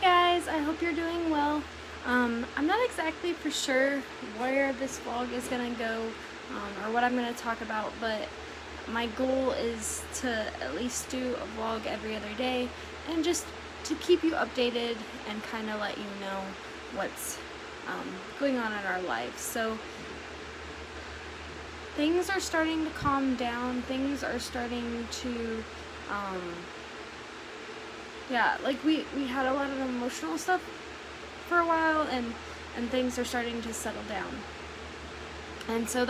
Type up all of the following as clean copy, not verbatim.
Hi guys, I hope you're doing well. I'm not exactly for sure where this vlog is gonna go or what I'm gonna talk about, but my goal is to at least do a vlog every other day and just to keep you updated and kind of let you know what's going on in our lives. So things are starting to calm down, things are starting to like we had a lot of emotional stuff for a while, and things are starting to settle down. And so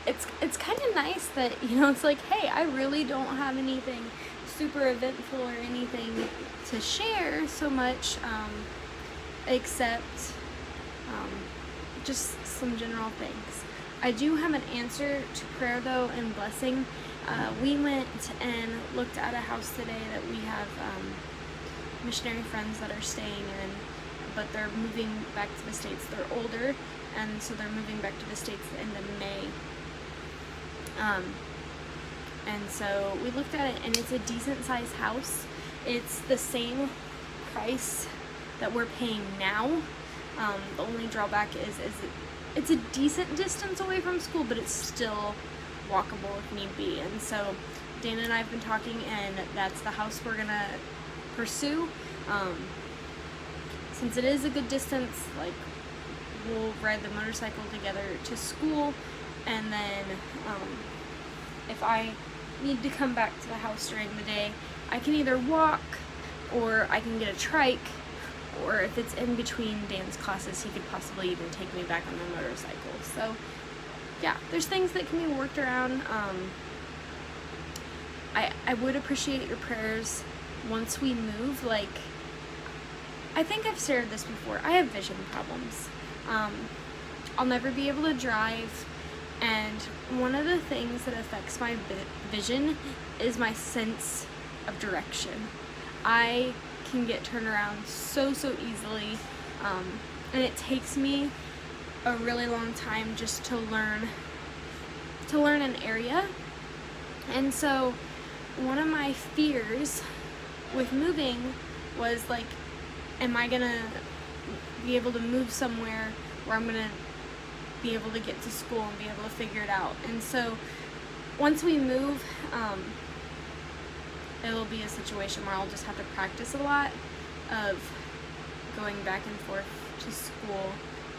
it's kind of nice that, it's like, hey, I really don't have anything super eventful or anything to share so much, except just some general things. I do have an answer to prayer though and blessing. We went and looked at a house today that we have missionary friends that are staying in, but they're moving back to the States. They're older, and so they're moving back to the States at the end of May. And so we looked at it, and it's a decent sized house. It's the same price that we're paying now. The only drawback is it's a decent distance away from school, but it's still walkable if need be. And so Dana and I have been talking, and that's the house we're gonna pursue. Since it is a good distance, like, we'll ride the motorcycle together to school, and then if I need to come back to the house during the day, I can either walk or I can get a trike, or if it's in between Dan's classes, he could possibly even take me back on the motorcycle. So yeah, there's things that can be worked around. I would appreciate your prayers once we move. Like, I think I've shared this before, I have vision problems. I'll never be able to drive, and one of the things that affects my vision is my sense of direction. I can get turned around so easily, and it takes me a really long time just to learn an area. And so one of my fears with moving was, like, am I gonna be able to move somewhere where I'm gonna be able to get to school and be able to figure it out? And so once we move, it'll be a situation where I'll just have to practice a lot of going back and forth to school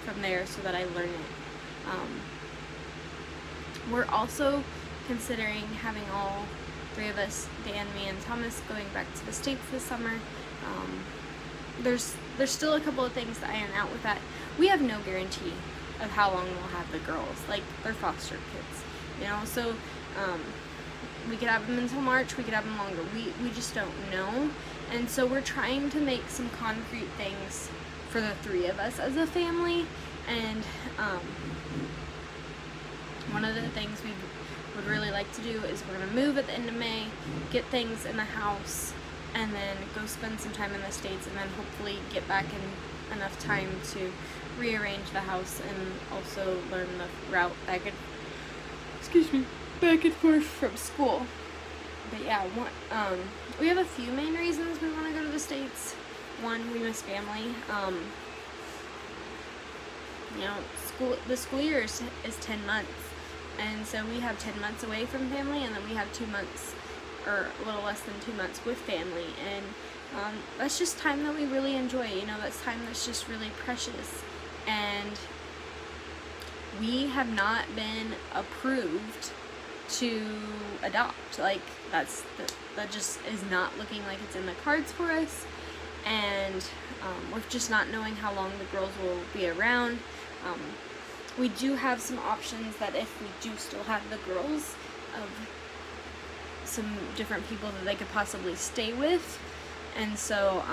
from there so that I learn it. We're also considering having all three of us, Dan, me, and Thomas, going back to the States this summer. There's still a couple of things to iron out with that. We have no guarantee of how long we'll have the girls. Like, they're foster kids, so we could have them until March, we could have them longer. We just don't know. And so we're trying to make some concrete things for the three of us as a family. And one of the things we would really like to do is we're going to move at the end of May, get things in the house, and then go spend some time in the States, and then hopefully get back in enough time to rearrange the house and also learn the route back and forth from school. But yeah, we have a few main reasons we want to go to the States. One, we miss family. The school year is 10 months, and so we have 10 months away from family, and then we have 2 months, or a little less than 2 months, with family. And that's just time that we really enjoy. That's time that's just really precious. And we have not been approved to adopt. Like, that just is not looking like it's in the cards for us. And with just not knowing how long the girls will be around, we do have some options that if we do still have the girls, of some different people that they could possibly stay with. And so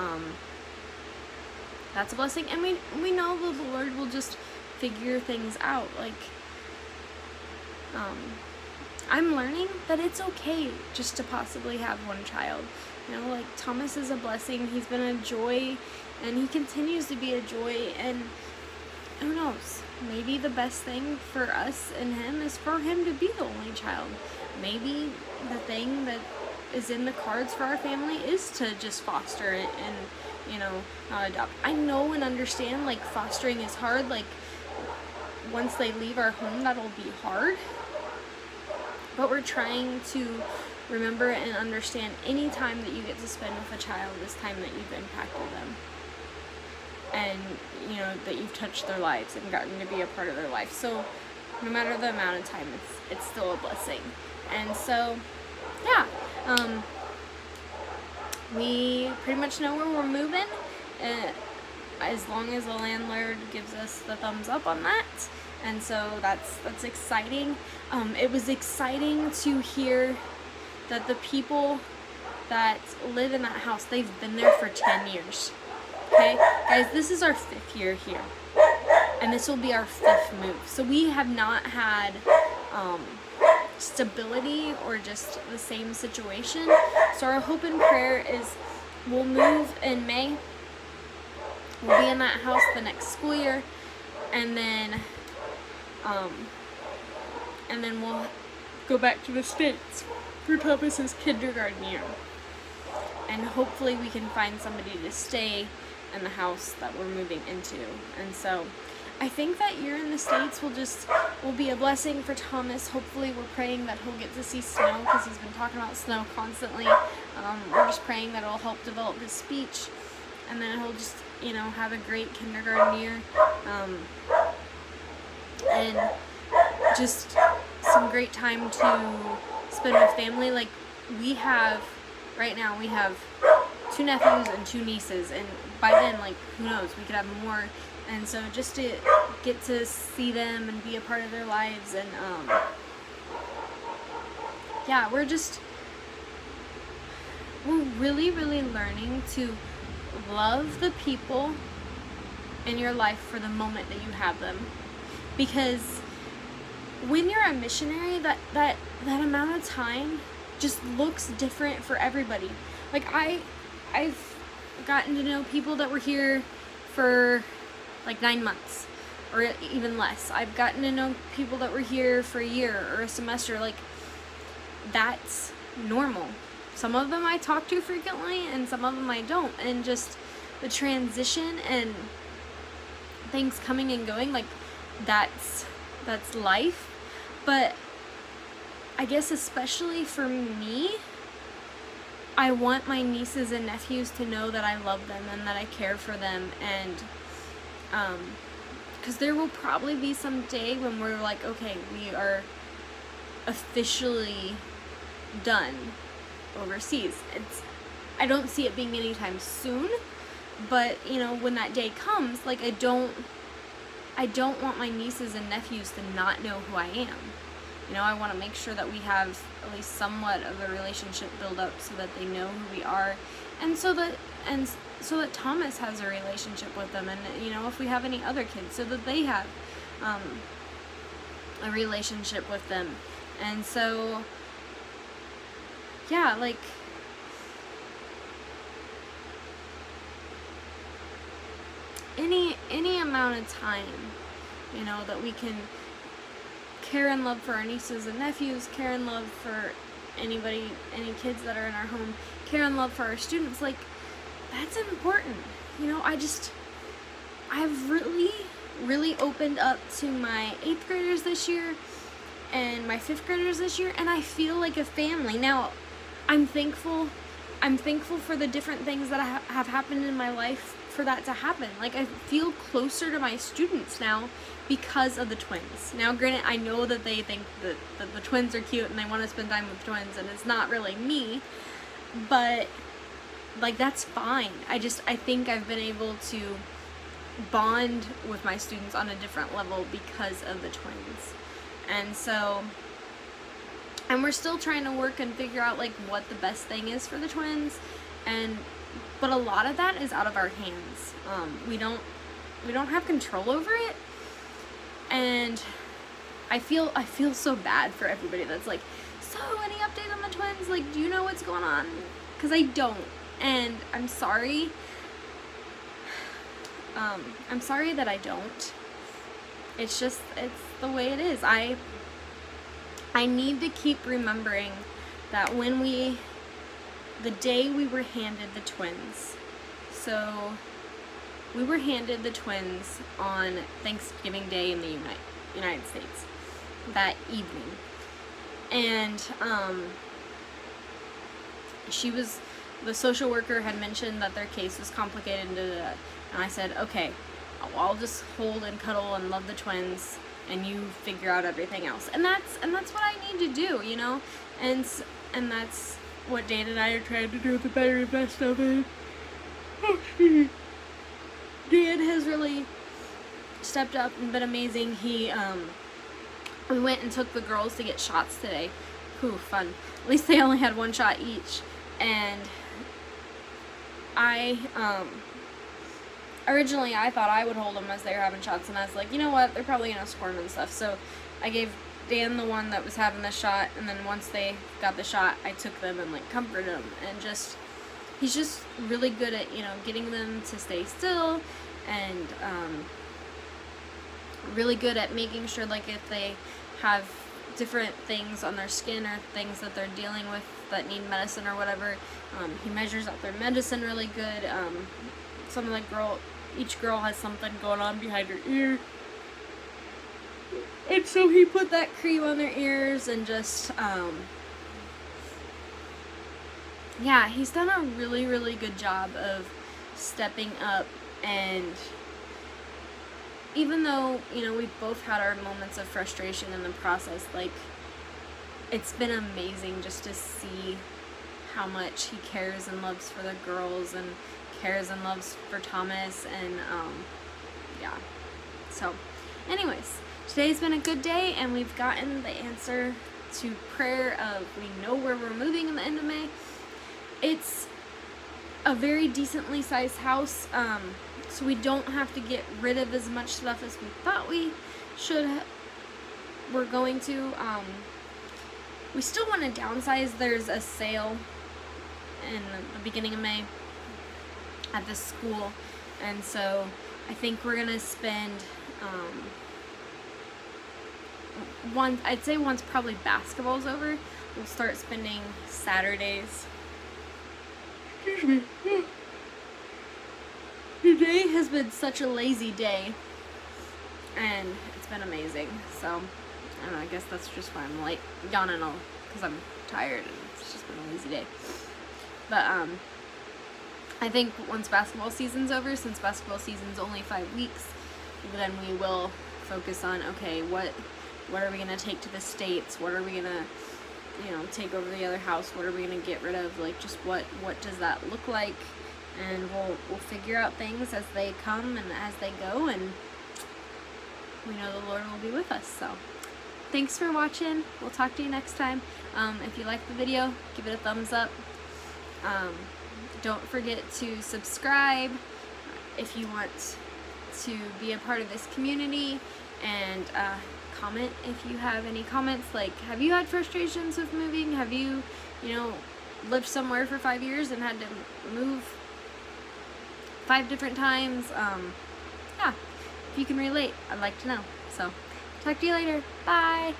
that's a blessing. And we know the Lord will just figure things out. Like, I'm learning that it's okay just to possibly have one child. Like, Thomas is a blessing. He's been a joy, and he continues to be a joy. And who knows? Maybe the best thing for us and him is for him to be the only child. Maybe the thing that is in the cards for our family is to just foster it and, you know, not adopt. I know and understand, like, fostering is hard. Like, once they leave our home, that'll be hard. But we're trying to remember and understand any time that you get to spend with a child is time that you've impacted them. And, you know, that you've touched their lives and gotten to be a part of their life. So, no matter the amount of time, it's still a blessing. And so, yeah, we pretty much know where we're moving, as long as the landlord gives us the thumbs up on that. And so that's exciting. It was exciting to hear that the people that live in that house, they've been there for 10 years. Okay, guys, this is our 5th year here, and this will be our 5th move. So we have not had stability or just the same situation. So our hope and prayer is we'll move in May. We'll be in that house the next school year, and then we'll go back to the States for Thomas's kindergarten year. And hopefully we can find somebody to stay in the house that we're moving into. And so I think that year in the States will be a blessing for Thomas. Hopefully we're praying that he'll get to see snow, because he's been talking about snow constantly. We're just praying that it'll help develop his speech, and then he'll just, you know, have a great kindergarten year. And just some great time to spend with family. Like, right now we have 2 nephews and 2 nieces, and by then, like, who knows, we could have more. And so just to get to see them and be a part of their lives, and yeah, we're really, really learning to love the people in your life for the moment that you have them. Because when you're a missionary, that amount of time just looks different for everybody. Like, I've gotten to know people that were here for like 9 months or even less. I've gotten to know people that were here for a year or a semester. Like, that's normal. Some of them I talk to frequently, and some of them I don't. And just the transition and things coming and going, like, that's life. But I guess especially for me, I want my nieces and nephews to know that I love them and that I care for them. And because there will probably be some day when we're like, okay, we are officially done overseas. I don't see it being anytime soon, but, you know, when that day comes, like, I don't want my nieces and nephews to not know who I am. You know, I want to make sure that we have at least somewhat of a relationship build up so that they know who we are, and so that Thomas has a relationship with them, and, you know, if we have any other kids, so that they have a relationship with them. And so, yeah, like, any amount of time, you know, that we can care and love for our nieces and nephews, care and love for any kids that are in our home, care and love for our students, like, that's important. You know, I've really opened up to my 8th graders this year and my 5th graders this year, and I feel like a family. Now, I'm thankful for the different things that have happened in my life for that to happen. Like, I feel closer to my students now because of the twins. Now, granted, I know that they think that the twins are cute and they want to spend time with twins, and it's not really me, but, like, that's fine. I think I've been able to bond with my students on a different level because of the twins. And so, and we're still trying to work and figure out, like, what the best thing is for the twins, but a lot of that is out of our hands. We don't have control over it, and I feel so bad for everybody that's like, so any update on the twins? Like, do you know what's going on? Because I don't, and I'm sorry. I'm sorry that I don't. It's the way it is. I need to keep remembering that when we the day we were handed the twins. So we were handed the twins on Thanksgiving Day in the United States that evening. And the social worker had mentioned that their case was complicated, and I said, okay, I'll just hold and cuddle and love the twins, and you figure out everything else. And that's what I need to do, you know? And that's what Dan and I are trying to do with the very best of it. Dan has really stepped up and been amazing. We went and took the girls to get shots today. Whew, fun. At least they only had one shot each. And originally I thought I would hold them as they were having shots, and I was like, you know what, they're probably gonna squirm and stuff. So I gave Dan the one that was having the shot, and then once they got the shot, I took them and like comforted them, and he's just really good at, you know, getting them to stay still, and really good at making sure, like, if they have different things on their skin or things that they're dealing with that need medicine or whatever, he measures out their medicine really good. Each girl has something going on behind her ear, and so he put that cream on their ears, and just yeah, he's done a really, really good job of stepping up. And even though, you know, we've both had our moments of frustration in the process, like, it's been amazing just to see how much he cares and loves for the girls, and cares and loves for Thomas, and yeah. So anyways, today's been a good day, and we've gotten the answer to prayer of, we know where we're moving in the end of May. It's a very decently sized house, so we don't have to get rid of as much stuff as we thought we we're going to. We still want to downsize. There's a sale in the beginning of May at this school, and so I think we're gonna spend I'd say once probably basketball's over, we'll start spending Saturdays. Excuse me. Today has been such a lazy day, and it's been amazing. So I don't know, I guess that's just why I'm like yawning all, because I'm tired and it's just been a lazy day. But I think once basketball season's over, since basketball season's only 5 weeks, then we will focus on, okay, what are we gonna take to the States? What are we gonna, you know, take over the other house? What are we gonna get rid of? Like, just what does that look like? And we'll figure out things as they come and as they go, and we know the Lord will be with us. So thanks for watching. We'll talk to you next time. If you liked the video, give it a thumbs up. Don't forget to subscribe if you want to be a part of this community, and comment if you have any comments, like, have you had frustrations with moving? Have you, you know, lived somewhere for 5 years and had to move 5 different times? Yeah, if you can relate, I'd like to know. So talk to you later. Bye.